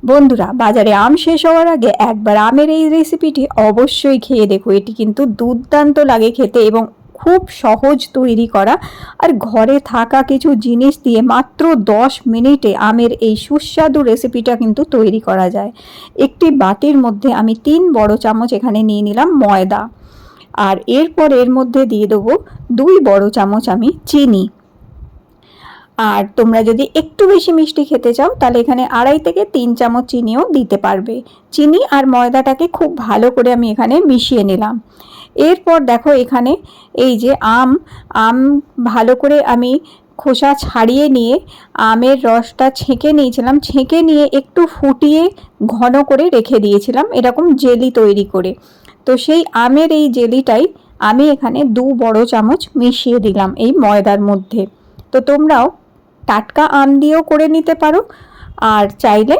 বন্ধুরা, বাজারে আম শেষ হওয়ার আগে একবার আমের এই রেসিপিটি অবশ্যই খেয়ে দেখো। এটি কিন্তু দুর্দান্ত লাগে খেতে এবং খুব সহজ তৈরি করা। আর ঘরে থাকা কিছু জিনিস দিয়ে মাত্র 10 মিনিটে আমের এই সুস্বাদু রেসিপিটা কিন্তু তৈরি করা যায়। একটি বাটির মধ্যে আমি 3 বড় চামচ এখানে নিয়ে নিলাম ময়দা, আর এরপর এর মধ্যে দিয়ে দেবো 2 বড় চামচ আমি চিনি। আর তোমরা যদি একটু বেশি মিষ্টি খেতে চাও তাহলে এখানে 2.5 থেকে 3 চামচ চিনিও দিতে পারবে। চিনি আর ময়দাটাকে খুব ভালো করে আমি এখানে মিশিয়ে নিলাম। এরপর দেখো এখানে এই যে আম ভালো করে আমি খোসা ছাড়িয়ে নিয়ে আমের রসটা ছেঁকে নিয়েছিলাম। ছেঁকে নিয়ে একটু ফুটিয়ে ঘন করে রেখে দিয়েছিলাম এরকম জেলি তৈরি করে। তো সেই আমের এই জেলিটাই আমি এখানে 2 বড় চামচ মিশিয়ে দিলাম এই ময়দার মধ্যে। তো তোমরাও টাটকা আম দিয়েও করে নিতে পারো, আর চাইলে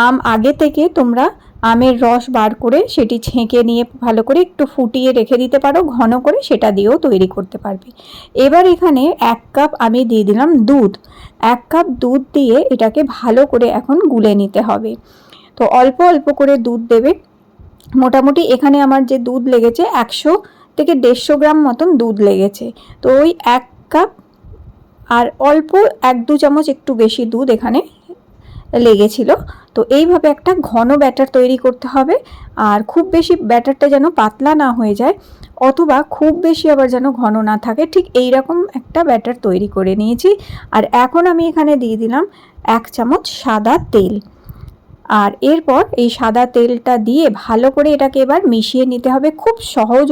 আম আগে থেকে তোমরা আমের রস বার করে সেটি ছেঁকে নিয়ে ভালো করে একটু ফুটিয়ে রেখে দিতে পারো, ঘন করে সেটা দিয়েও তৈরি করতে পারবে। এবার এখানে 1 কাপ আমি দিয়ে দিলাম দুধ। 1 কাপ দুধ দিয়ে এটাকে ভালো করে এখন গুলে নিতে হবে। তো অল্প অল্প করে দুধ দেবে। মোটামুটি এখানে আমার যে দুধ লেগেছে 100 থেকে 150 গ্রাম মতন দুধ লেগেছে। তো ওই 1 কাপ আর অল্প 1-2 চামচ একটু বেশি দুধ এখানে লেগেছিল। তো এইভাবে একটা ঘন ব্যাটার তৈরি করতে হবে। আর খুব বেশি ব্যাটারটা যেন পাতলা না হয়ে যায়, অথবা খুব বেশি আবার যেন ঘন না থাকে, ঠিক এই রকম একটা ব্যাটার তৈরি করে নিয়েছি। আর এখন আমি এখানে দিয়ে দিলাম 1 চামচ সাদা তেল। আর এরপর এই সাদা তেলটা দিয়ে ভালো করে এটাকে এবার মিশিয়ে নিতে হবে। খুব সহজ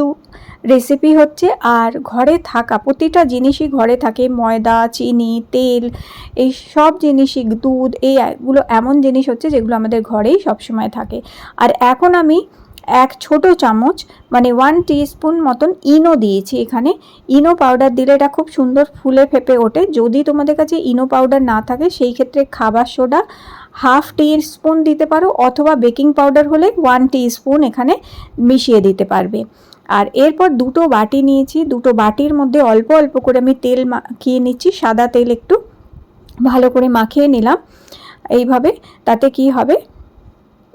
রেসিপি হচ্ছে, আর ঘরে থাকা প্রতিটা জিনিসই ঘরে থাকে, ময়দা, চিনি, তেল, এই সব জিনিসই, দুধ, এইগুলো এমন জিনিস হচ্ছে যেগুলো আমাদের ঘরেই সবসময় থাকে। আর এখন আমি 1 ছোট চামচ মানে 1 টিস্পুন মতন ইনো দিয়েছি এখানে। ইনো পাউডার দিলে এটা খুব সুন্দর ফুলে ফেপে ওঠে। যদি তোমাদের কাছে ইনো পাউডার না থাকে সেই ক্ষেত্রে খাবার সোডা 1/2 টিস্পুন দিতে পারো, অথবা বেকিং পাউডার হলে 1 টিস্পুন এখানে মিশিয়ে দিতে পারবে। আর এরপর 2টো বাটি নিয়েছি, 2টো বাটির মধ্যে অল্প অল্প করে আমি তেল মাখিয়ে নিচ্ছি। সাদা তেল একটু ভালো করে মাখিয়ে নিলাম এইভাবে। তাতে কি হবে,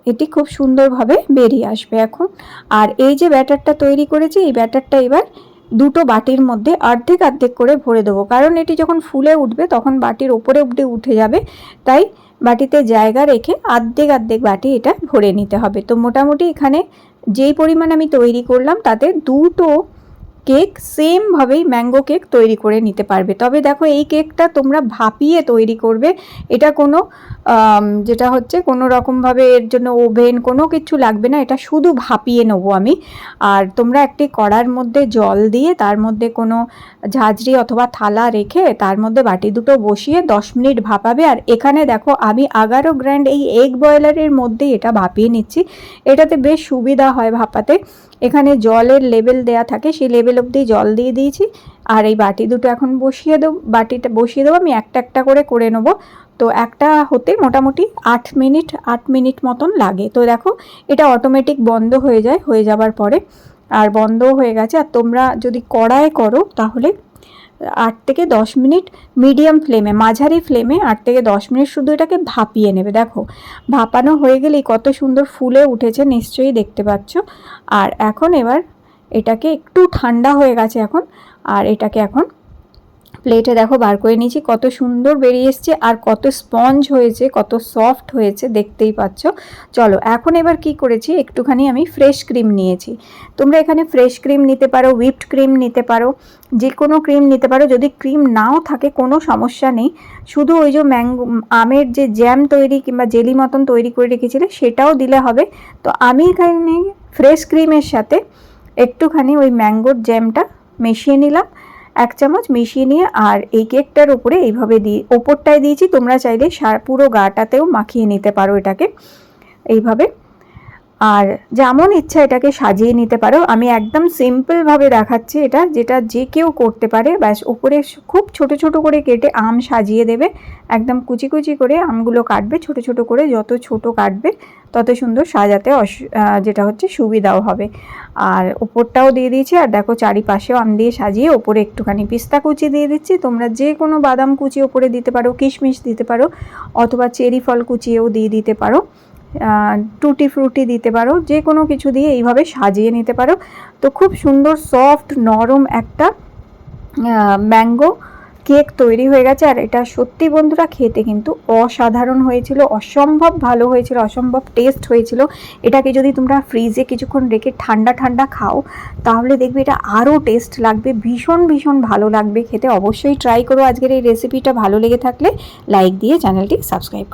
এটি খুব সুন্দরভাবে বেরিয়ে আসবে এখন। আর এই যে ব্যাটারটা তৈরি করেছি, এই ব্যাটারটা এবার 2টো বাটির মধ্যে অর্ধেক অর্ধেক করে ভরে দেবো, কারণ এটি যখন ফুলে উঠবে তখন বাটির ওপরে অবধি উঠে যাবে। তাই বাটিতে জায়গা রেখে অর্ধেক অর্ধেক বাটি এটা ভরে নিতে হবে। তো মোটামুটি এখানে যেই পরিমাণ আমি তৈরি করলাম তাতে 2টো কেক সেমভাবেই ম্যাঙ্গো কেক তৈরি করে নিতে পারবে। তবে দেখো এই কেকটা তোমরা ভাপিয়ে তৈরি করবে। এটা কোনো যেটা হচ্ছে কোনো রকমভাবে এর জন্য ওভেন কোনো কিছু লাগবে না, এটা শুধু ভাপিয়ে নেবো আমি। আর তোমরা একটি কড়ার মধ্যে জল দিয়ে তার মধ্যে কোনো ঝাঁঝরি অথবা থালা রেখে তার মধ্যে বাটি দুটো বসিয়ে 10 মিনিট ভাপাবে। আর এখানে দেখো আমি 11 গ্র্যান্ড এই এগ বয়লারের মধ্যেই এটা ভাপিয়ে নিচ্ছি। এটাতে বেশ সুবিধা হয় ভাপাতে। এখানে জলের লেভেল দেয়া থাকে, সেই লেভেল অবধি জল দিয়ে দিয়েছি। আর এই বাটি দুটো এখন বাটিটা বসিয়ে দেবো। আমি একটা একটা করে নেবো। তো একটা হতে মোটামুটি 8 মিনিট মতন লাগে। তো দেখো এটা অটোমেটিক বন্ধ হয়ে যায়, হয়ে যাবার পরে আর বন্ধ হয়ে গেছে। আর তোমরা যদি কড়ায় করো তাহলে 8 থেকে 10 মিনিট মিডিয়াম ফ্লেমে, মাঝারি ফ্লেমে 8 থেকে 10 মিনিট শুধু এটাকে ভাপিয়ে নেবে। দেখো ভাপানো হয়ে গেলেই কত সুন্দর ফুলে উঠেছে, নিশ্চয়ই দেখতে পাচ্ছ। আর এখন এবার এটাকে একটু ঠান্ডা হয়ে গেছে এখন। আর এটাকে এখন প্লেটে দেখো বার করে নিয়েছি, কত সুন্দর বেরিয়ে এসছে আর কত স্পঞ্জ হয়েছে, কত সফট হয়েছে, দেখতেই পাচ্ছ। চলো এখন এবার কি করেছি, একটুখানি আমি ফ্রেশ ক্রিম নিয়েছি। তোমরা এখানে ফ্রেশ ক্রিম নিতে পারো, হুইপড ক্রিম নিতে পারো, যে কোনো ক্রিম নিতে পারো। যদি ক্রিম নাও থাকে কোনো সমস্যা নেই, শুধু ওই যে আমের যে জ্যাম তৈরি কিংবা জেলি মতন তৈরি করে রেখেছিলে সেটাও দিলে হবে। তো আমি এখানে ফ্রেশ ক্রিমের সাথে একটুখানি ওই ম্যাঙ্গোর জ্যামটা মিশিয়ে নিলাম, 1 চামচ মিশিয়ে নিয়ে আর এই কেকটার উপরে এইভাবে দিয়ে ওপরটায় দিয়েছি। তোমরা চাইলে পুরো গাটাতেও মাখিয়ে নিতে পারো এটাকে এইভাবে। আর যেমন ইচ্ছা এটাকে সাজিয়ে নিতে পারো। আমি একদম সিম্পলভাবে দেখাচ্ছি এটা, যেটা যে কেউ করতে পারে। ব্যাস উপরে খুব ছোট ছোট করে কেটে আম সাজিয়ে দেবে, একদম কুচি কুচি করে আমগুলো কাটবে ছোট ছোট করে, যত ছোট কাটবে তত সুন্দর সাজাতে যেটা হচ্ছে সুবিধাও হবে। আর ওপরটাও দিয়ে দিয়েছি, আর দেখো চারিপাশেও আম দিয়ে সাজিয়ে ওপরে একটুখানি পিস্তা কুচি দিয়ে দিচ্ছি। তোমরা যে কোনো বাদাম কুচি ওপরে দিতে পারো, কিশমিশ দিতে পারো, অথবা চেরি ফল কুচিয়েও দিয়ে দিতে পারো, টুটি ফ্রুটি দিতে পারো, যে কোনো কিছু দিয়ে এইভাবে সাজিয়ে নিতে পারো। তো খুব সুন্দর সফট নরম একটা ম্যাঙ্গো কেক তৈরি হয়ে গেছে। আর এটা সত্যি বন্ধুরা খেতে কিন্তু অসাধারণ হয়েছিল, অসম্ভব ভালো হয়েছিল, অসম্ভব টেস্ট হয়েছিল। এটাকে যদি তোমরা ফ্রিজে কিছুক্ষণ রেখে ঠান্ডা ঠান্ডা খাও তাহলে দেখবে এটা আরও টেস্ট লাগবে, ভীষণ ভীষণ ভালো লাগবে খেতে। অবশ্যই ট্রাই করো আজকের এই রেসিপিটা। ভালো লেগে থাকলে লাইক দিয়ে চ্যানেলটি সাবস্ক্রাইব করো।